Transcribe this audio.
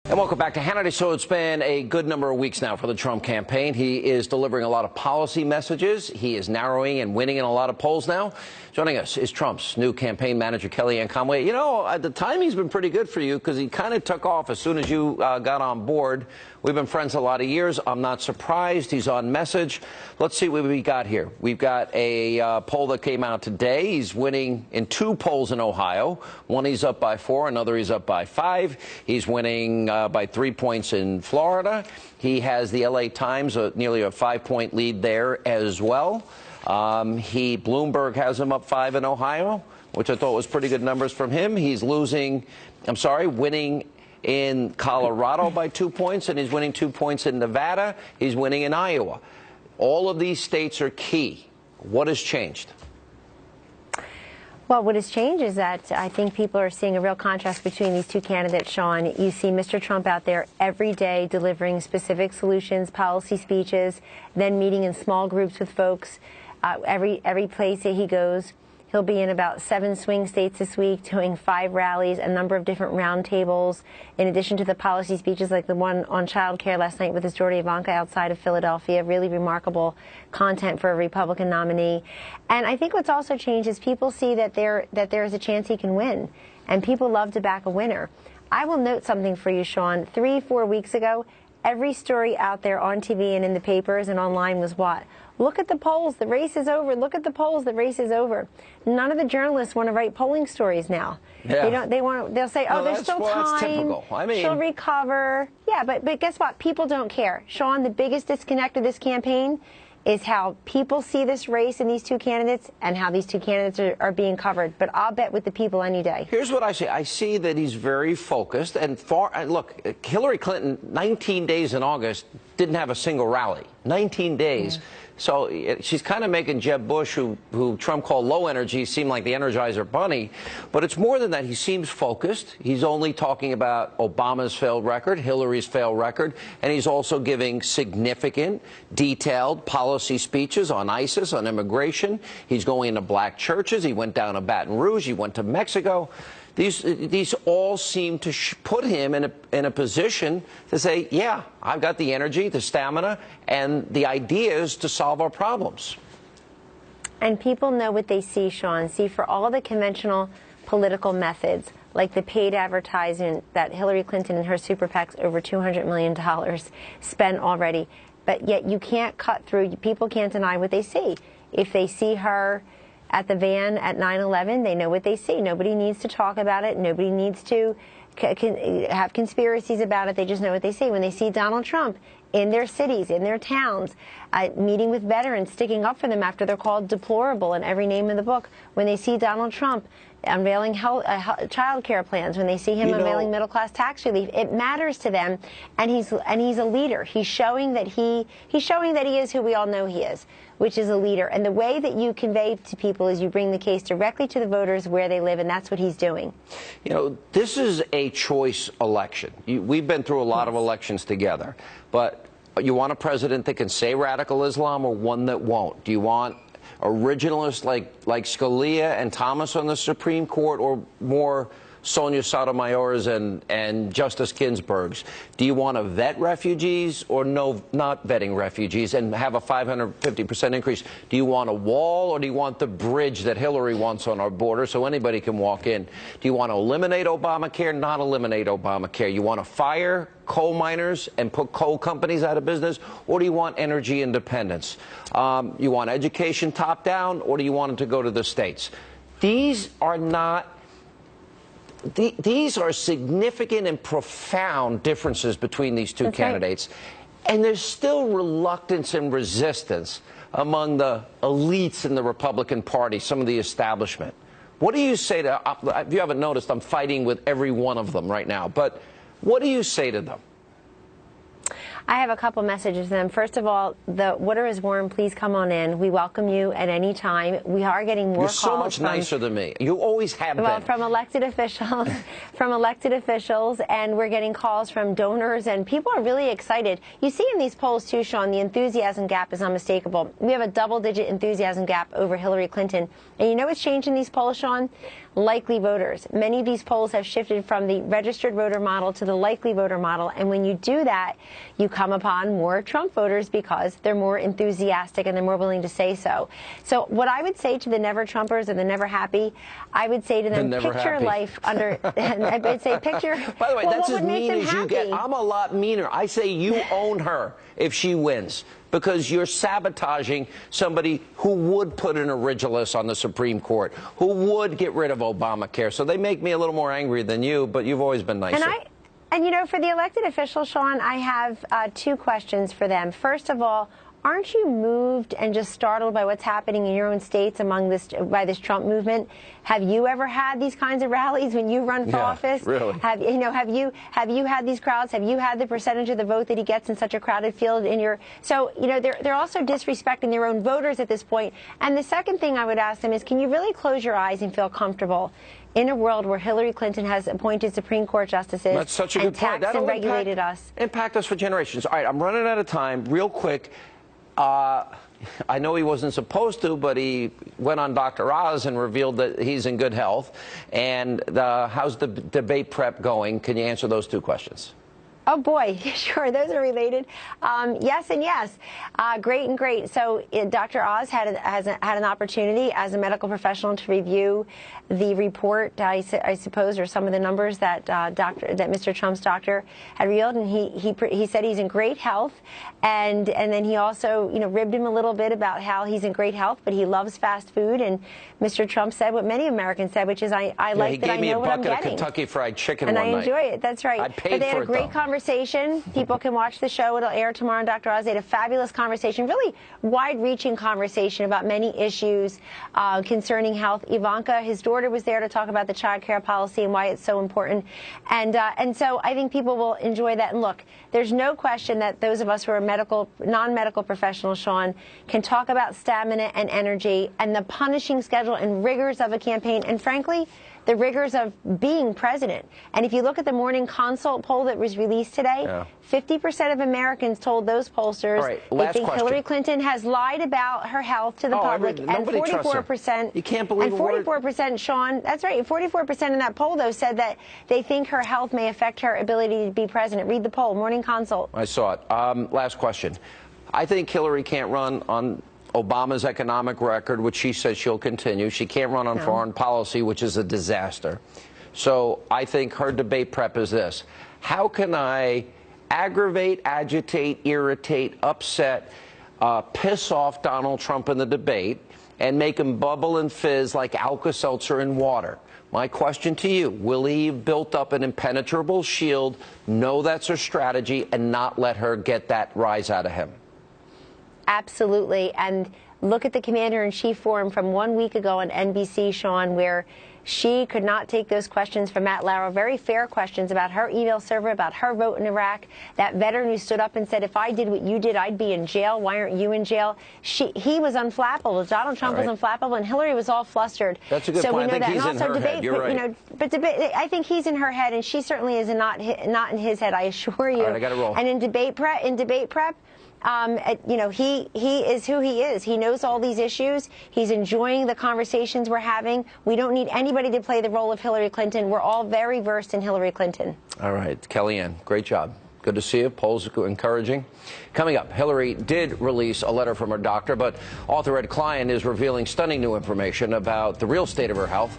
And welcome back to Hannity. So it's been a good number of weeks now for the Trump campaign. He is delivering a lot of policy messages. He is narrowing and winning in a lot of polls now. Joining us is Trump's new campaign manager, Kellyanne Conway. You know, the timing's been pretty good for you because he kind of took off as soon as you got on board. We've been friends a lot of years. I'm not surprised. He's on message. Let's see what we got here. We've got a poll that came out today. He's winning in 2 polls in Ohio. One he's up by 4, another he's up by 5. He's winning by 3 points in Florida. He has the LA Times, nearly a 5-point lead there as well. Bloomberg has him up 5 in Ohio, which I thought was pretty good numbers from him. He's winning in Colorado by 2 points, and he's winning 2 points in Nevada. He's winning in Iowa. All of these states are key. What has changed? Well, what has changed is that I think people are seeing a real contrast between these 2 candidates, Sean. You see Mr. Trump out there every day delivering specific solutions, policy speeches, then meeting in small groups with folks. Every place that he goes, he'll be in about 7 swing states this week, doing 5 rallies, a number of different roundtables, in addition to the policy speeches like the one on child care last night with his daughter Ivanka outside of Philadelphia. Really remarkable content for a Republican nominee. And I think what's also changed is people see that there is a chance he can win, and people love to back a winner. I will note something for you, Sean. 3-4 weeks ago, every story out there on TV and in the papers and online was what? Look at the polls, the race is over. Look at the polls, the race is over. None of the journalists want to write polling stories now. Yeah. They'll say, oh, there's still time. That's typical. I mean, she'll recover. Yeah, but guess what? People don't care. Sean, the biggest disconnect of this campaign is how people see this race and these 2 candidates and how these 2 candidates are being covered. But I'll bet with the people any day. Here's what I see. I see that he's very focused. And look, Hillary Clinton, 19 days in August, didn't have a single rally. 19 days. Yeah. So she's kind of making Jeb Bush, who Trump called low energy, seem like the Energizer Bunny. But it's more than that. He seems focused. He's only talking about Obama's failed record, Hillary's failed record, and he's also giving significant, detailed policy speeches on ISIS, on immigration. He's going into black churches. He went down to Baton Rouge. He went to Mexico. These all seem to put him in a position to say, yeah, I've got the energy, the stamina, and the ideas to solve our problems. And people know what they see, Sean. See, for all the conventional political methods, like the paid advertising that Hillary Clinton and her super PACs, over $200 million, spent already. But yet you can't cut through. People can't deny what they see. If they see her at the van at 9/11, they know what they see. Nobody needs to talk about it. Nobody needs to have conspiracies about it. They just know what they see. When they see Donald Trump in their cities, in their towns, meeting with veterans, sticking up for them after they're called deplorable in every name in the book, when they see Donald Trump unveiling child care plans, when they see him unveiling middle-class tax relief, it matters to them, and he's a leader. He's showing that he is who we all know he is, which is a leader. And the way that you convey to people is you bring the case directly to the voters where they live, and that's what he's doing. You know, this is a choice election. We've been through a lot of elections together, but you want a president that can say radical Islam or one that won't? Do you want originalists like Scalia and Thomas on the Supreme Court, or more Sonia Sotomayor's and Justice Ginsburg's? Do you want to vet refugees or not vetting refugees and have a 550% increase? Do you want a wall, or do you want the bridge that Hillary wants on our border so anybody can walk in? Do you want to eliminate Obamacare, not eliminate Obamacare? You want to fire coal miners and put coal companies out of business, or do you want energy independence? You want education top down, or do you want it to go to the states? These are not These are significant and profound differences between these 2 candidates. Right. And there's still reluctance and resistance among the elites in the Republican Party, some of the establishment. What do you say to, if you haven't noticed, I'm fighting with every one of them right now, but what do you say to them? I have a couple messages to them. First of all, the water is warm. Please come on in. We welcome you at any time. We are getting more calls. You're so much nicer than me. You always have been. From elected officials, and we're getting calls from donors, and people are really excited. You see in these polls too, Sean, the enthusiasm gap is unmistakable. We have a double-digit enthusiasm gap over Hillary Clinton. And you know what's changed in these polls, Sean? Likely voters. Many of these polls have shifted from the registered voter model to the likely voter model. And when you do that, you come upon more Trump voters because they're more enthusiastic and they're more willing to say so. So what I would say to the never Trumpers and the never happy, I would say to them, picture life under, I would say picture. By the way, that's as mean as you get. I'm a lot meaner. I say you own her if she wins, because you're sabotaging somebody who would put an originalist on the Supreme Court, who would get rid of Obamacare. So they make me a little more angry than you, but you've always been nicer. And you know, for the elected officials, Sean, I have two questions for them. First of all, aren't you moved and just startled by what's happening in your own states by this Trump movement? Have you ever had these kinds of rallies when you run for office? Really? Have you had these crowds? Have you had the percentage of the vote that he gets in such a crowded field in your? So you know they're also disrespecting their own voters at this point. And the second thing I would ask them is, can you really close your eyes and feel comfortable in a world where Hillary Clinton has appointed Supreme Court justices That's such a good point. Taxed and regulated us? Impact us for generations. All right, I'm running out of time. Real quick. I know he wasn't supposed to, but he went on Dr. Oz and revealed that he's in good health. And how's the debate prep going? Can you answer those two questions? Oh, boy. Sure. Those are related. Yes and yes. Great and great. So Dr. Oz had an opportunity as a medical professional to review the report, I suppose, or some of the numbers that Mr. Trump's doctor had revealed. And he said he's in great health. And then he also, ribbed him a little bit about how he's in great health, but he loves fast food. And Mr. Trump said what many Americans said, which is, I like that I know what I'm getting. He gave me a bucket of Kentucky Fried Chicken one night. And I enjoy it. That's right. I paid for it, though. But they had a great conversation. People can watch the show. It'll air tomorrow on Dr. Oz. They had a fabulous conversation, really wide-reaching conversation about many issues concerning health. Ivanka, his daughter, was there to talk about the child care policy and why it's so important. And so I think people will enjoy that. And look, there's no question that those of us who are non-medical professionals, Sean, can talk about stamina and energy and the punishing schedule and rigors of a campaign. And frankly, the rigors of being president. And if you look at the Morning Consult poll that was released today, 50% of Americans told those pollsters they think Hillary Clinton has lied about her health to the public. And 44%, you can't believe and 44%, Sean, that's right, 44% in that poll, though, said that they think her health may affect her ability to be president. Read the poll, Morning Consult. I saw it. Last question. I think Hillary can't run on Obama's economic record, which she says she'll continue. She can't run on foreign policy, which is a disaster. So I think her debate prep is this. How can I aggravate, agitate, irritate, upset, piss off Donald Trump in the debate and make him bubble and fizz like Alka-Seltzer in water? My question to you, will he have built up an impenetrable shield, know that's her strategy, and not let her get that rise out of him? Absolutely. And look at the Commander-in-Chief forum from 1 week ago on NBC, Sean, where she could not take those questions from Matt Lauer, very fair questions about her email server, about her vote in Iraq. That veteran who stood up and said, if I did what you did, I'd be in jail. Why aren't you in jail? He was unflappable. Donald Trump was unflappable, and Hillary was all flustered. That's a good point. I think he's in her head. You're right. But debate, I think he's in her head, and she certainly is not in his head, I assure you. All right, I got to roll. And in debate prep, he is who he is. He knows all these issues. He's enjoying the conversations we're having. We don't need anybody to play the role of Hillary Clinton. We're all very versed in Hillary Clinton. All right. Kellyanne, great job. Good to see you. Polls are encouraging. Coming up, Hillary did release a letter from her doctor, but author Ed Klein is revealing stunning new information about the real state of her health.